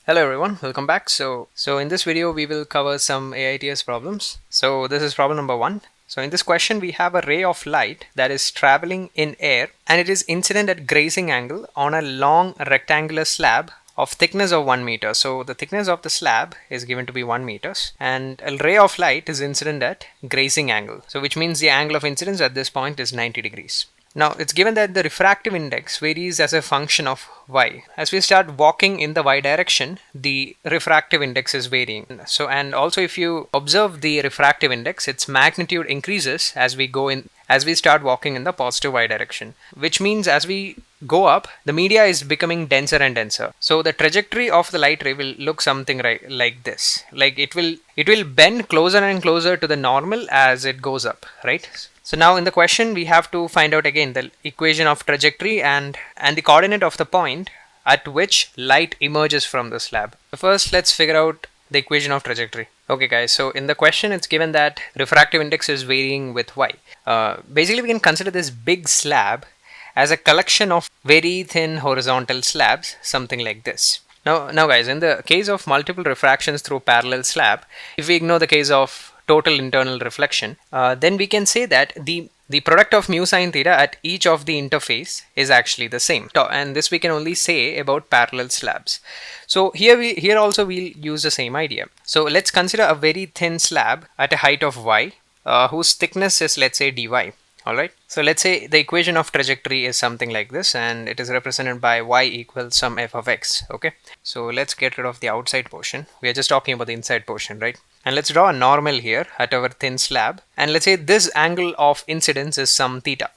Hello everyone, welcome back. So in this video we will cover some AITS problems. So this is problem number 1. So in this question we have a ray of light that is traveling in air and it is incident at grazing angle on a long rectangular slab of thickness of 1 meter. So the thickness of the slab is given to be 1 meters and a ray of light is incident at grazing angle. So which means the angle of incidence at this point is 90 degrees. Now it's given that the refractive index varies as a function of y. As we start walking in the y direction, the refractive index is varying. So and also if you observe the refractive index, its magnitude increases as we start walking in the positive y direction, which means as we go up, the media is becoming denser and denser. So the trajectory of the light ray will look something like this. Like it will bend closer and closer to the normal as it goes up, right? So now in the question we have to find out again the equation of trajectory and the coordinate of the point at which light emerges from the slab. So first let's figure out the equation of trajectory. Okay guys, so in the question it's given that refractive index is varying with y. Basically we can consider this big slab as a collection of very thin horizontal slabs, something like this. Now guys, in the case of multiple refractions through parallel slab, if we ignore the case of total internal reflection, then we can say that the product of mu sine theta at each of the interface is actually the same, and this we can only say about parallel slabs. So here also we'll use the same idea. So let's consider a very thin slab at a height of y, whose thickness is, let's say, dy. Alright, so let's say the equation of trajectory is something like this and it is represented by y equals some f of x. Okay, so let's get rid of the outside portion. We are just talking about the inside portion, right? And let's draw a normal here at our thin slab, and let's say this angle of incidence is some theta.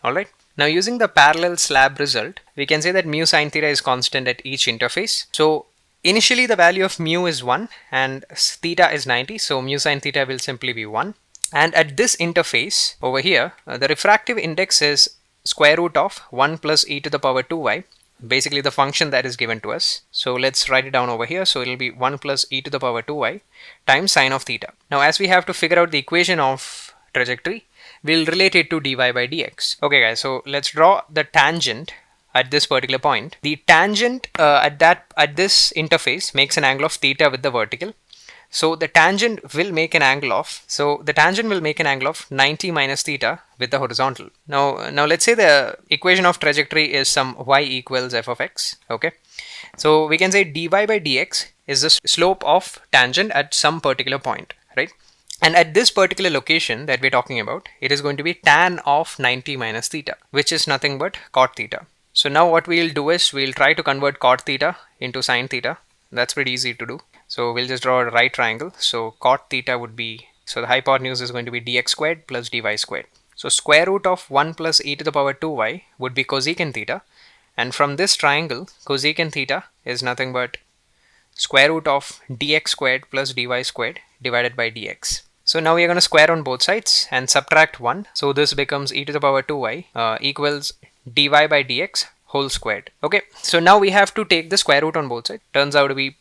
Alright, now using the parallel slab result, we can say that mu sine theta is constant at each interface. So initially the value of mu is 1 and theta is 90, so mu sine theta will simply be 1. And at this interface over here, the refractive index is square root of 1 plus e to the power 2y, basically the function that is given to us. So let's write it down over here. So it will be 1 plus e to the power 2y times sine of theta. Now as we have to figure out the equation of trajectory, we'll relate it to dy by dx. Okay guys, so let's draw the tangent at this particular point. The tangent at this interface makes an angle of theta with the vertical. So the tangent will make an angle of 90 minus theta with the horizontal. Now let's say the equation of trajectory is some y equals f of x. Okay, so we can say dy by dx is the slope of tangent at some particular point, right? And at this particular location that we're talking about, it is going to be tan of 90 minus theta, which is nothing but cot theta. So now what we'll do is we'll try to convert cot theta into sine theta. That's pretty easy to do. So we'll just draw a right triangle. So cot theta would be, so the hypotenuse is going to be dx squared plus dy squared. So square root of 1 plus e to the power 2y would be cosecant theta. And from this triangle, cosecant theta is nothing but square root of dx squared plus dy squared divided by dx. So now we are going to square on both sides and subtract 1. So this becomes e to the power 2y equals dy by dx whole squared. Okay, so now we have to take the square root on both sides. Turns out to be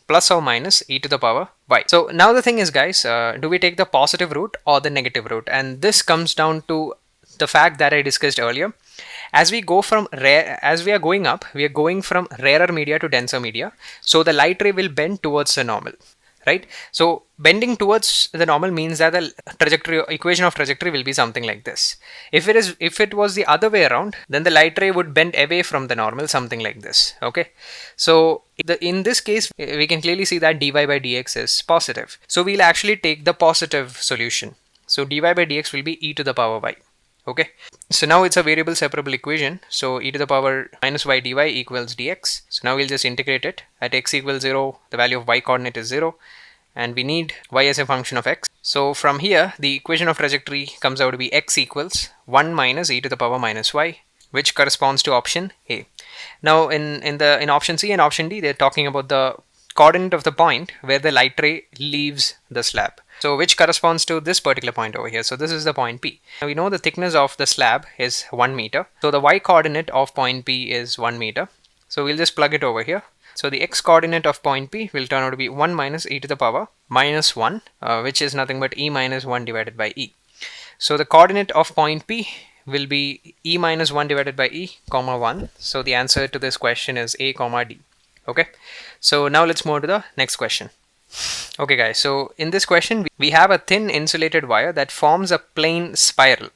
plus or minus e to the power y. So now the thing is guys, do we take the positive root or the negative root? And this comes down to the fact that I discussed earlier. As we are going up, we are going from rarer media to denser media. So the light ray will bend towards the normal, right? So bending towards the normal means that the equation of trajectory will be something like this. If it was the other way around, then the light ray would bend away from the normal, something like this. Okay, so in this case we can clearly see that dy by dx is positive. So we'll actually take the positive solution. So dy by dx will be e to the power y. Okay, so now it's a variable separable equation. So e to the power minus y dy equals dx. So now we'll just integrate it. At x equals 0, the value of y coordinate is 0. And we need y as a function of x. So from here, the equation of trajectory comes out to be x equals 1 minus e to the power minus y, which corresponds to option A. Now in option C and option D, they're talking about the coordinate of the point where the light ray leaves the slab. So which corresponds to this particular point over here. So this is the point P. Now we know the thickness of the slab is 1 meter. So the y coordinate of point P is 1 meter. So we'll just plug it over here. So the x coordinate of point P will turn out to be 1 minus e to the power minus 1, which is nothing but e minus 1 divided by e. So the coordinate of point P will be e minus 1 divided by e, comma 1. So the answer to this question is A, comma D. Okay, so now let's move to the next question. Okay guys, so in this question we have a thin insulated wire that forms a plane spiral,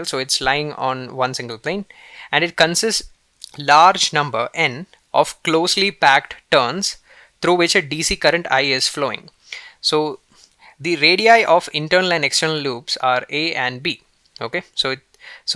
so it's lying on one single plane, and it consists large number n of closely packed turns through which a DC current I is flowing. So the radii of internal and external loops are A and B. Okay, so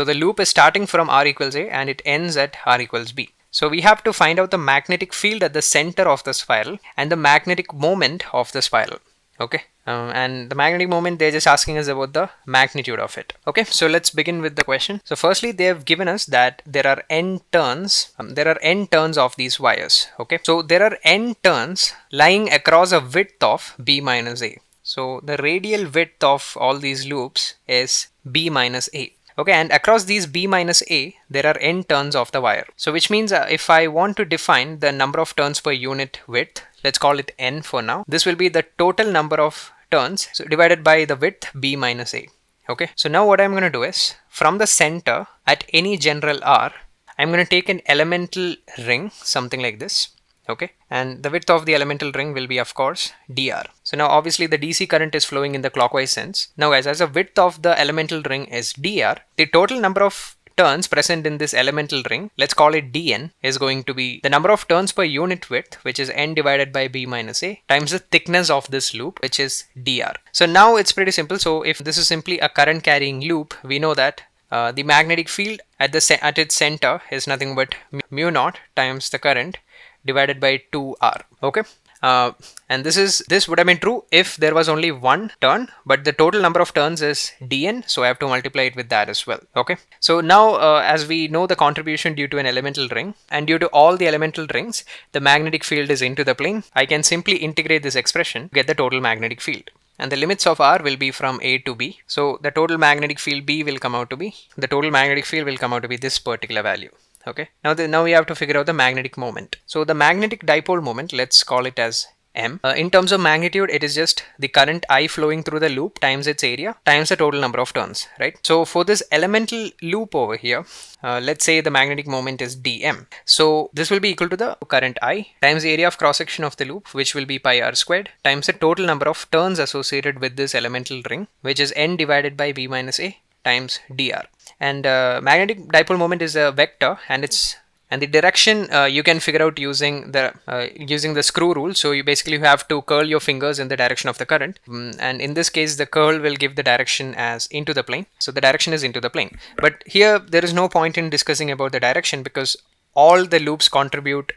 the loop is starting from R equals A and it ends at R equals B. So we have to find out the magnetic field at the center of the spiral and the magnetic moment of the spiral. Okay, and the magnetic moment, they're just asking us about the magnitude of it. Okay, so let's begin with the question. So firstly, they have given us that there are n turns. There are n turns of these wires. Okay, so there are n turns lying across a width of B minus A. So the radial width of all these loops is B minus A. Okay, and across these B minus A, there are n turns of the wire. So which means if I want to define the number of turns per unit width, let's call it n for now. This will be the total number of turns, so divided by the width B minus A. Okay, so now what I'm going to do is, from the center at any general R, I'm going to take an elemental ring, something like this. Okay, and the width of the elemental ring will be, of course, dr. So now obviously the DC current is flowing in the clockwise sense. Now guys, as the width of the elemental ring is dr, the total number of turns present in this elemental ring, let's call it dn, is going to be the number of turns per unit width, which is n divided by B minus A, times the thickness of this loop, which is dr. So now it's pretty simple. So if this is simply a current carrying loop, we know that the magnetic field at its center is nothing but mu naught times the current divided by 2r. Okay, and this would have been true if there was only one turn, but the total number of turns is dn, so I have to multiply it with that as well. Okay, so now as we know the contribution due to an elemental ring, and due to all the elemental rings the magnetic field is into the plane, I can simply integrate this expression to get the total magnetic field. And the limits of R will be from A to B. So the total magnetic field B will come out to be, the total magnetic field will come out to be this particular value. Okay, now we have to figure out the magnetic moment. So the magnetic dipole moment, let's call it as M. In terms of magnitude, it is just the current I flowing through the loop times its area times the total number of turns, right? So for this elemental loop over here, let's say the magnetic moment is dm. So this will be equal to the current I times the area of cross section of the loop, which will be pi r squared, times the total number of turns associated with this elemental ring, which is n divided by B minus A times dr. And magnetic dipole moment is a vector, and the direction you can figure out using the screw rule. So you basically have to curl your fingers in the direction of the current, and in this case the curl will give the direction as into the plane. So the direction is into the plane, but here there is no point in discussing about the direction because all the loops contribute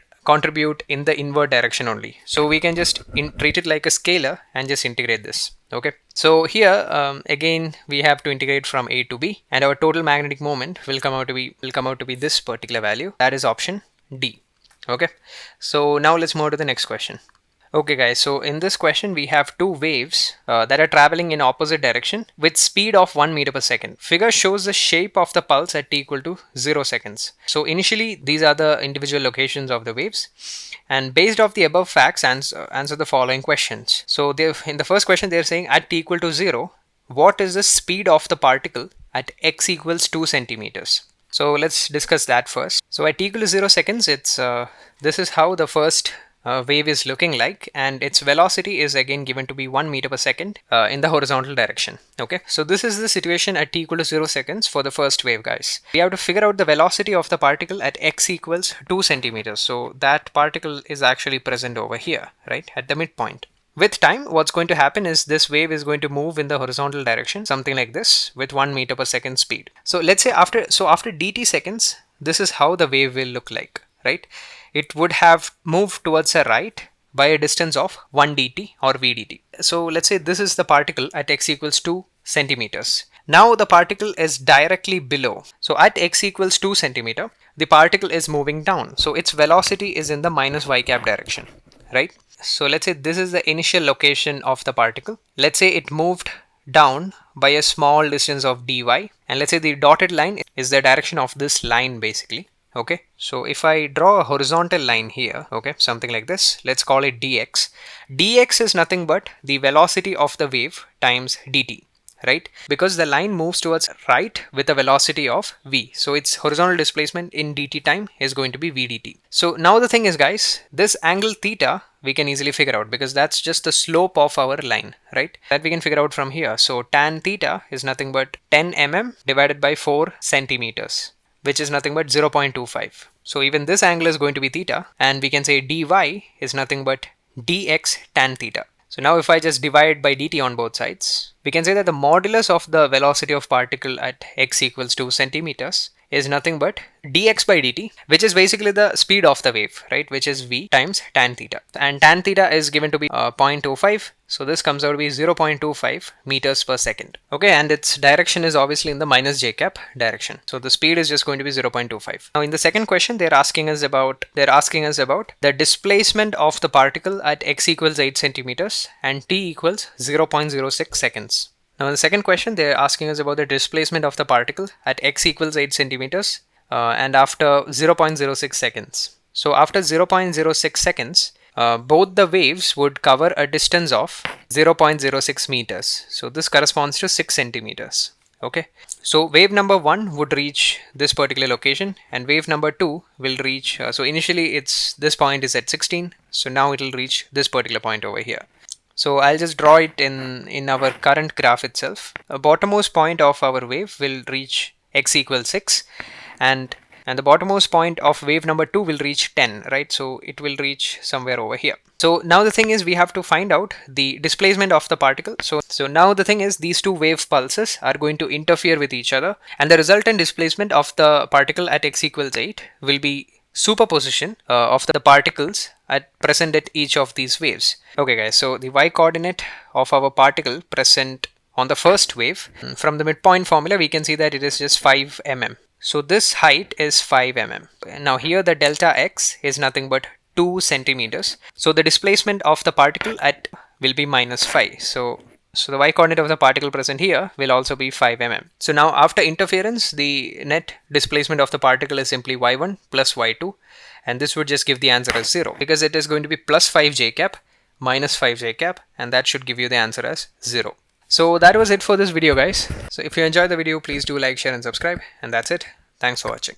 in the inward direction only. So we can just treat it like a scalar and just integrate this. Okay, so here again we have to integrate from A to B, and our total magnetic moment will come out to be this particular value. That is option D. Okay, so now let's move to the next question. Okay guys, so in this question we have two waves that are traveling in opposite direction with speed of 1 meter per second. Figure shows the shape of the pulse at t equal to 0 seconds. So initially these are the individual locations of the waves, and based off the above facts answer the following questions. So in the first question they're saying at t equal to 0, what is the speed of the particle at x equals 2 centimeters? So let's discuss that first. So at t equal to 0 seconds, this is how the first wave is looking like, and its velocity is again given to be 1 meter per second in the horizontal direction. Okay, so this is the situation at t equal to 0 seconds for the first wave, guys. We have to figure out the velocity of the particle at x equals 2 centimeters. So that particle is actually present over here, right, at the midpoint. With time, what's going to happen is this wave is going to move in the horizontal direction, something like this, with 1 meter per second speed. So let's say after dt seconds, this is how the wave will look like, right? It would have moved towards the right by a distance of 1 dt or vdt. So let's say this is the particle at x equals 2 centimeters. Now the particle is directly below. So at x equals 2 centimeter, the particle is moving down. So its velocity is in the minus y cap direction, right? So let's say this is the initial location of the particle. Let's say it moved down by a small distance of dy, and let's say the dotted line is the direction of this line basically. Okay, so if I draw a horizontal line here, okay, something like this, let's call it dx. Dx is nothing but the velocity of the wave times dt, right? Because the line moves towards right with a velocity of v. So its horizontal displacement in dt time is going to be v dt. So now the thing is, guys, this angle theta we can easily figure out because that's just the slope of our line, right? That we can figure out from here. So tan theta is nothing but 10 mm divided by 4 centimeters, which is nothing but 0.25. So even this angle is going to be theta, and we can say dy is nothing but dx tan theta. So now if I just divide by dt on both sides, we can say that the modulus of the velocity of particle at x equals 2 centimeters is nothing but dx by dt, which is basically the speed of the wave, right? Which is v times tan theta. And tan theta is given to be 0.25. So this comes out to be 0.25 meters per second. Okay, and its direction is obviously in the minus j cap direction. So the speed is just going to be 0.25. Now in the second question, they're asking us about the displacement of the particle at x equals 8 centimeters and t equals 0.06 seconds. Now in the second question, they're asking us about the displacement of the particle at x equals 8 centimeters and after 0.06 seconds. So after 0.06 seconds, both the waves would cover a distance of 0.06 meters. So this corresponds to 6 centimeters. Okay. So wave number 1 would reach this particular location and wave number 2 will reach, so initially this point is at 16. So now it will reach this particular point over here. So I'll just draw it in our current graph itself. The bottommost point of our wave will reach x equals 6 and the bottommost point of wave number 2 will reach 10, right? So it will reach somewhere over here. So now the thing is we have to find out the displacement of the particle. So now the thing is these two wave pulses are going to interfere with each other and the resultant displacement of the particle at x equals 8 will be superposition of the particles at present at each of these waves. Okay guys, so the y coordinate of our particle present on the first wave, from the midpoint formula we can see that it is just 5 mm. So this height is 5 mm. Now here the delta x is nothing but 2 centimeters. So the displacement of the particle at will be minus 5. So the y coordinate of the particle present here will also be 5 mm. So now after interference, the net displacement of the particle is simply y1 plus y2. And this would just give the answer as 0 because it is going to be plus 5 j cap minus 5 j cap, and that should give you the answer as 0. So that was it for this video, guys. So if you enjoyed the video, please do like, share and subscribe, and that's it. Thanks for watching.